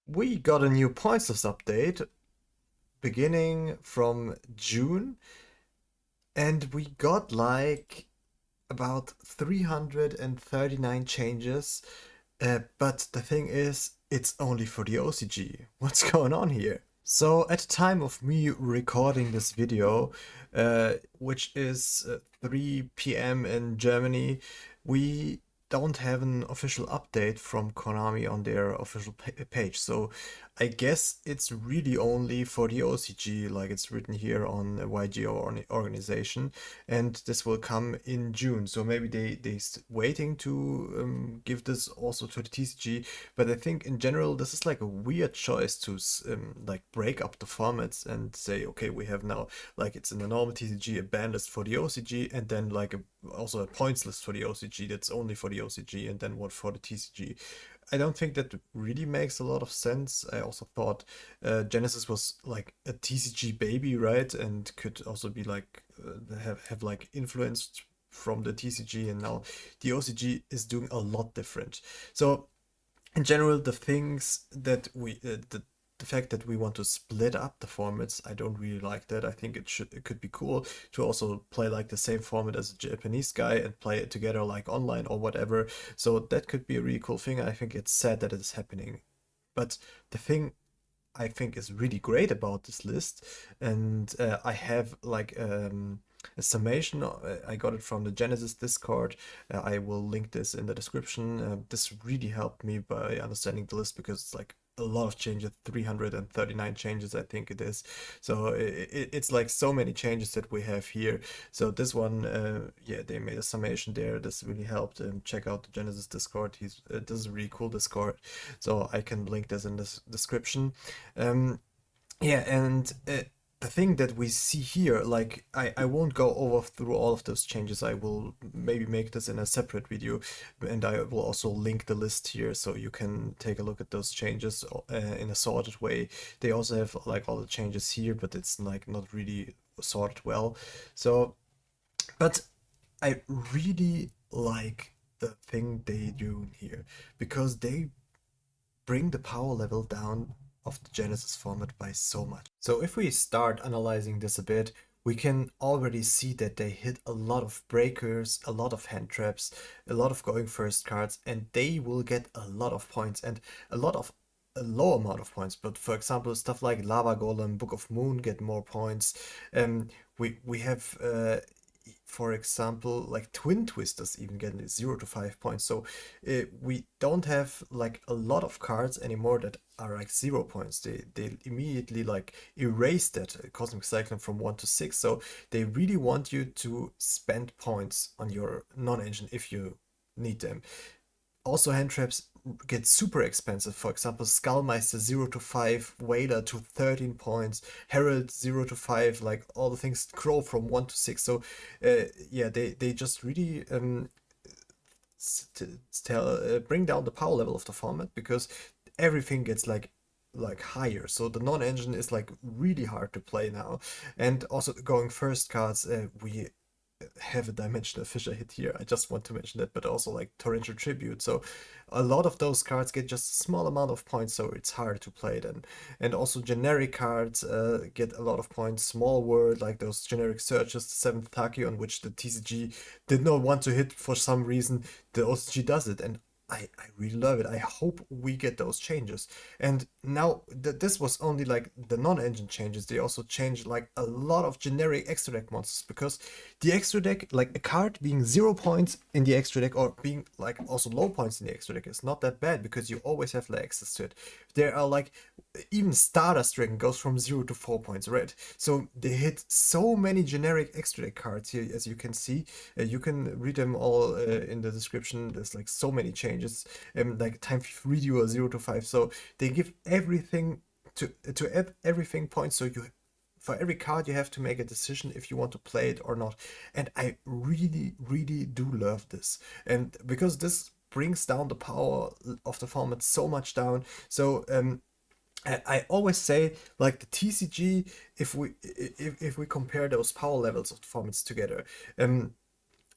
We got a new Pointslist update beginning from June, and we got like about 339 changes. But the thing is, it's only for the OCG. What's going on here? So at the time of me recording this video, which is 3 p.m. in Germany, we don't have an official update from Konami on their official page. So I guess it's really only for the OCG, like it's written here on the YGO organization, and this will come in June. So maybe they waiting to give this also to the TCG, but I think in general this is like a weird choice to like break up the formats and say, okay, we have now like it's in the normal TCG a ban list for the OCG, and then like also a points list for the OCG that's only for the OCG, and then one for the TCG. I don't think that really makes a lot of sense. I also thought Genesis was like a TCG baby, right? And could also be like have like influenced from the TCG, and now the OCG is doing a lot different. So in general, the things that the fact that we want to split up the formats, I don't really like that. I think it could be cool to also play like the same format as a Japanese guy and play it together like online or whatever. So that could be a really cool thing. I think it's sad that it is happening. But the thing I think is really great about this list, and I have like a summation. I got it from the Genesis Discord. I will link this in the description. This really helped me by understanding the list because it's like a lot of changes, 339 changes, I think it is. So it's like so many changes that we have here. So this one, yeah, they made a summation there. This really helped. Check out the Genesis Discord. This is a really cool Discord. So I can link this in the description. Um, yeah, and the thing that we see here, like I won't go over through all of those changes. I will maybe make this in a separate video, and I will also link the list here so you can take a look at those changes in a sorted way. They also have like all the changes here, but it's like not really sorted well. So, but I really like the thing they do here because they bring the power level down of the Genesis format by so much. So if we start analyzing this a bit, we can already see that they hit a lot of breakers, a lot of hand traps, a lot of going first cards, and they will get a lot of points and a low amount of points. But for example, stuff like Lava Golem, Book of Moon get more points. We have for example, like Twin Twisters even getting 0 to 5 points. So we don't have like a lot of cards anymore that are like 0 points. They immediately like erase that Cosmic Cyclone from 1 to 6. So they really want you to spend points on your non-engine if you need them. Also, hand traps get super expensive. For example, Skullmeister 0 to 5, Whaler to 13 points, Herald 0 to 5, like all the things, Crow from 1 to 6. So, yeah, they just really bring down the power level of the format because everything gets like higher. So the non-engine is like really hard to play now. And also going first cards, we have a dimensional fissure hit here. I just want to mention that, but also like torrential tribute. So a lot of those cards get just a small amount of points, so it's hard to play then. And also generic cards get a lot of points. Small world, like those generic searches, the seventh Tachyon, which the TCG did not want to hit for some reason. The OCG does it, and I really love it. I hope we get those changes. And now this was only like the non-engine changes. They also changed like a lot of generic extra deck monsters because the extra deck, like a card being 0 points in the extra deck or being like also low points in the extra deck is not that bad because you always have like access to it. There are like even Stardust Dragon goes from 0 to 4 points, right? So they hit so many generic extra deck cards here, as you can see. You can read them all in the description. There's like so many changes, like Time Thief Redo 0 to 5. So they give everything to add everything points. So you for every card you have to make a decision if you want to play it or not. And I really, really do love this. And because this brings down the power of the format so much down. So I always say like the TCG, if we compare those power levels of the formats together,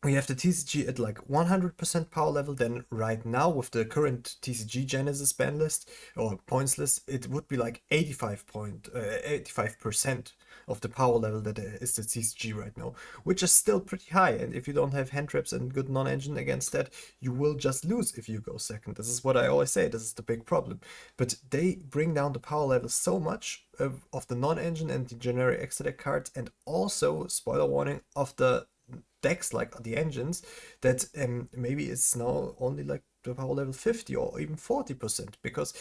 we have the TCG at like 100% power level. Then right now with the current TCG Genesis ban list or points list, it would be like 85% of the power level that is the TCG right now, which is still pretty high. And if you don't have hand traps and good non-engine against that, you will just lose if you go second. This is what I always say. This is the big problem. But they bring down the power level so much of the non-engine and the generic extra deck cards, and also, spoiler warning, of the decks like the engines, that maybe it's now only like the power level 50 or even 40%, because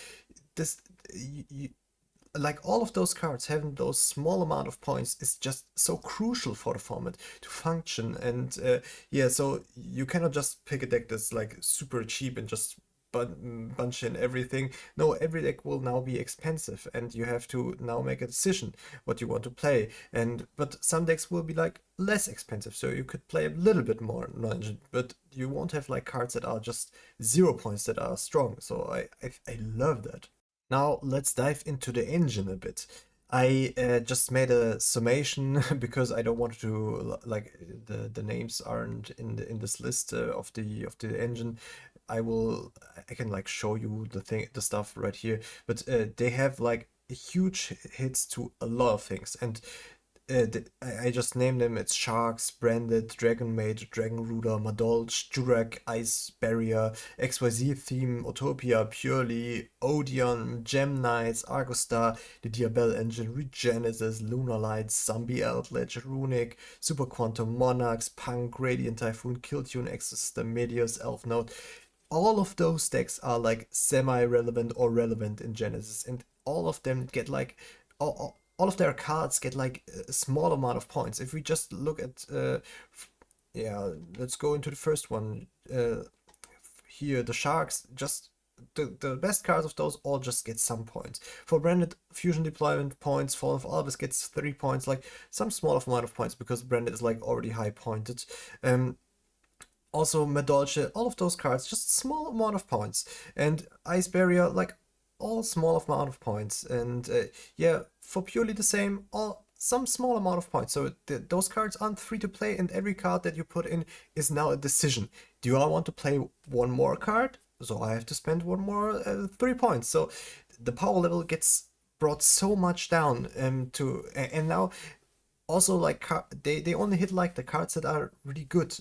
this you, like all of those cards having those small amount of points is just so crucial for the format to function. And yeah, so you cannot just pick a deck that's like super cheap and just bunch in everything. No, every deck will now be expensive, and you have to now make a decision what you want to play. And but some decks will be like less expensive, so you could play a little bit more non, but you won't have like cards that are just 0 points that are strong. So I love that. Now let's dive into the engine a bit. I just made a summation because I don't want to like the names aren't in this list of the engine. I can like show you the stuff right here, but they have like huge hits to a lot of things. And I just named them. It's Sharks, Branded, Dragon Maid, Dragon Rooter, Madolch, Jurak, Ice Barrier, XYZ Theme, Utopia, Purely, Odeon, Gem Knights, Argostar, the Diabell Engine, Regenesis, Lunar Lights, Zombie Eldritch, Runic, Super Quantum Monarchs, Punk, Radiant Typhoon, Killtune, Exosystem, Meteors, Elf Note. All of those decks are like semi-relevant or relevant in Genesis, and all of them get like all of their cards get like a small amount of points. If we just look at yeah, let's go into the first one here. The Sharks, just the best cards of those all just get some points. For Branded, Fusion Deployment points, Fall of Albus gets 3 points, like some small amount of points because Branded is like already high pointed. Um, Also Medolce, all of those cards, just small amount of points. And Ice Barrier, like all small amount of points. And yeah, for Purely the same, all some small amount of points. So those cards aren't free to play, and every card that you put in is now a decision. Do I want to play one more card? So I have to spend one more 3 points. So the power level gets brought so much down and now also like they only hit like the cards that are really good.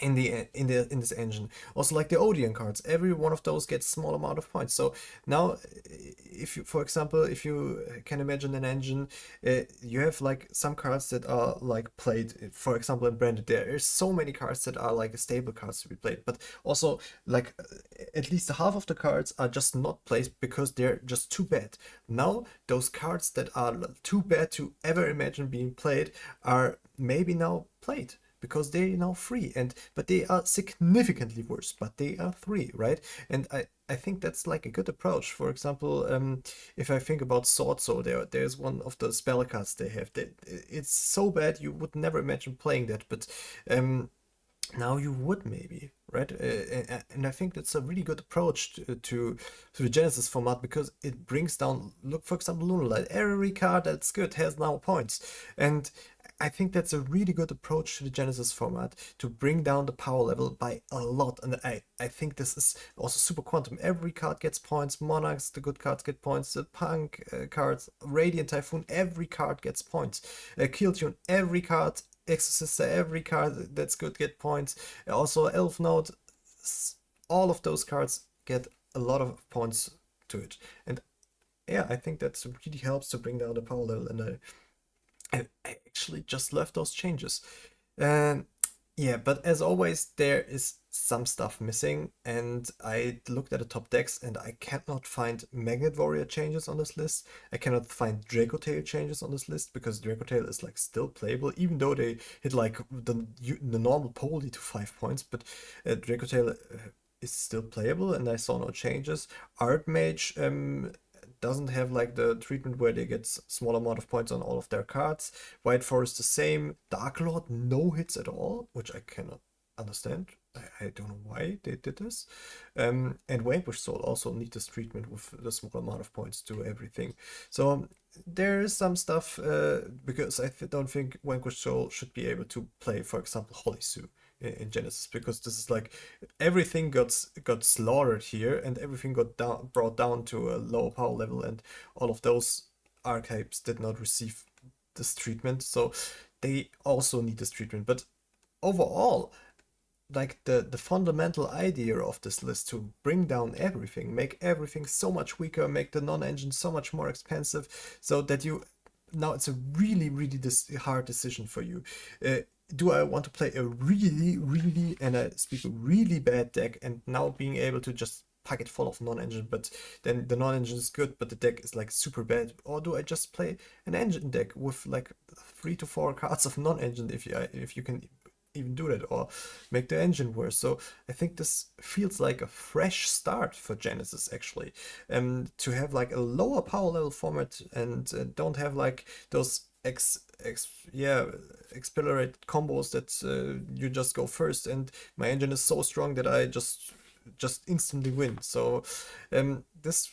In this engine. Also, like the Odeon cards, every one of those gets small amount of points. So now, if you, for example, if you can imagine an engine, you have like some cards that are like played. For example, in Branded, there is so many cards that are like stable cards to be played, but also like at least half of the cards are just not played because they're just too bad. Now, those cards that are too bad to ever imagine being played are maybe now played because they're now free. And but they are significantly worse, but they are free, right? And I think that's like a good approach. For example, if I think about Sword Soul, there's one of the spell cards they have that it's so bad you would never imagine playing that, but now you would maybe, right? And I think that's a really good approach to the Genesis format because it brings down. Look, for example, Lunalight. Every card that's good has now points, and I think that's a really good approach to the Genesis format to bring down the power level by a lot. And I think this is also super quantum. Every card gets points. Monarchs, the good cards get points. The Punk cards, Radiant Typhoon, every card gets points. Killtune, every card. Exorcist, every card that's good get points. Also, Elf Note, all of those cards get a lot of points to it. And yeah, I think that really helps to bring down the power level. And I actually just love those changes. And yeah, but as always, there is some stuff missing, and I looked at the top decks and I cannot find Magnet Warrior changes on this list. I cannot find Draco Tail changes on this list because Draco Tail is like still playable, even though they hit like the normal Poly to 5 points. But Draco Tail is still playable, and I saw no changes. Archmage doesn't have like the treatment where they get small amount of points on all of their cards. White Forest the same. Dark Lord no hits at all, which I cannot understand. I don't know why they did this. And Vanquish Soul also need this treatment with the small amount of points to everything. So there is some stuff, because don't think Vanquish Soul should be able to play, for example, Holy Sue in Genesis, because this is like everything got slaughtered here, and everything got brought down to a lower power level, and all of those archetypes did not receive this treatment, so they also need this treatment. But overall, like the fundamental idea of this list to bring down everything, make everything so much weaker, make the non-engine so much more expensive, so that you now it's a really hard decision for you. Do I want to play a really, and I speak a really bad deck, and now being able to just pack it full of non-engine, but then the non-engine is good, but the deck is like super bad? Or do I just play an engine deck with like 3 to 4 cards of non-engine, if you can even do that, or make the engine worse? So I think this feels like a fresh start for Genesis, actually, to have like a lower power level format, and don't have like those accelerate combos that you just go first and my engine is so strong that I just instantly win. So this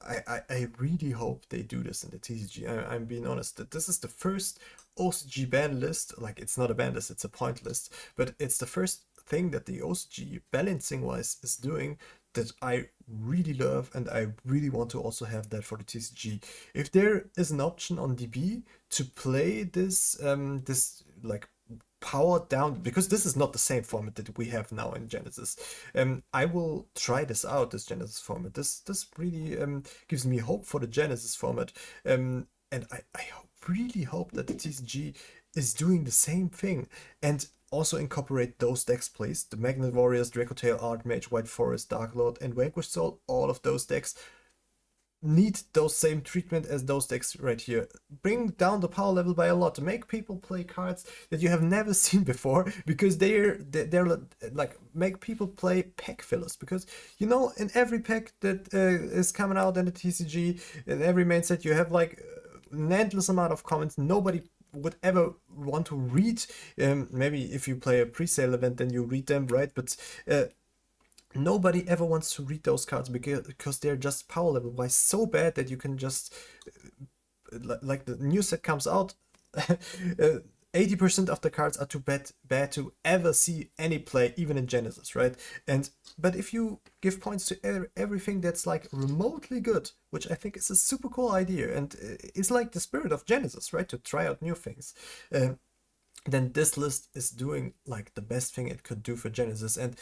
I really hope they do this in the TCG. I'm being honest that this is the first OCG ban list. Like, it's not a ban list, it's a point list, but it's the first thing that the OCG balancing wise is doing that I really love, and I really want to also have that for the TCG. If there is an option on DB to play this this like powered down, because this is not the same format that we have now in Genesis. I will try this out, this Genesis format. This really gives me hope for the Genesis format, and I really hope that the TCG is doing the same thing and also incorporate those decks plays: the Magnet Warriors, Dracotail, Archmage, White Forest, Dark Lord, and Vanquish Soul. All of those decks need those same treatment as those decks right here. Bring down the power level by a lot. Make people play cards that you have never seen before, because they're like, make people play pack fillers, because you know, in every pack that is coming out in the TCG, in every main set, you have like an endless amount of comments nobody would ever want to read. Maybe if you play a pre-sale event, then you read them, right? But nobody ever wants to read those cards, because they're just power level wise so bad that you can just like the new set comes out, 80% of the cards are too bad to ever see any play, even in Genesis, right? But if you give points to everything that's like remotely good, which I think is a super cool idea, and it's like the spirit of Genesis, right? To try out new things. Then this list is doing like the best thing it could do for Genesis, and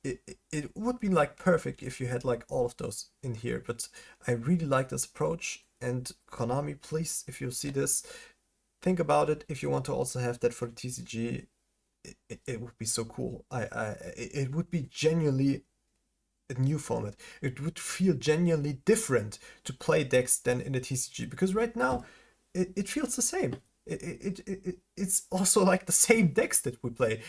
it would be like perfect if you had like all of those in here. But I really like this approach, and Konami, please, if you see this, think about it. If you want to also have that for the TCG, it would be so cool. It would be genuinely a new format. It would feel genuinely different to play decks than in the TCG, because right now it feels the same. It's also like the same decks that we play.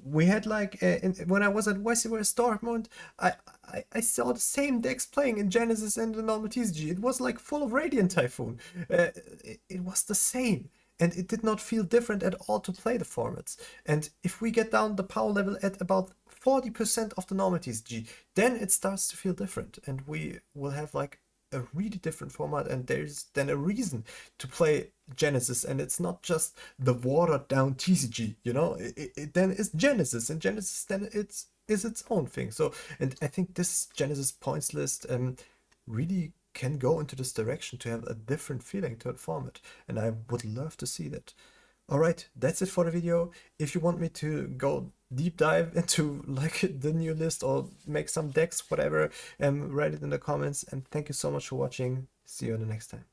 We had like when I was at West Dortmund, I saw the same decks playing in Genesis and the normal TCG. It was like full of Radiant Typhoon. It was the same, and it did not feel different at all to play the formats. And if we get down the power level at about 40% of the normal TCG, then it starts to feel different, and we will have like a really different format, and there's then a reason to play Genesis, and it's not just the watered down TCG, you know. It then is Genesis, and Genesis then is its own thing. So, and I think this Genesis points list really can go into this direction to have a different feeling to the format, and I would love to see that. All right, that's it for the video. If you want me to go deep dive into like the new list or make some decks, whatever, write it in the comments. And thank you so much for watching. See you in the next time.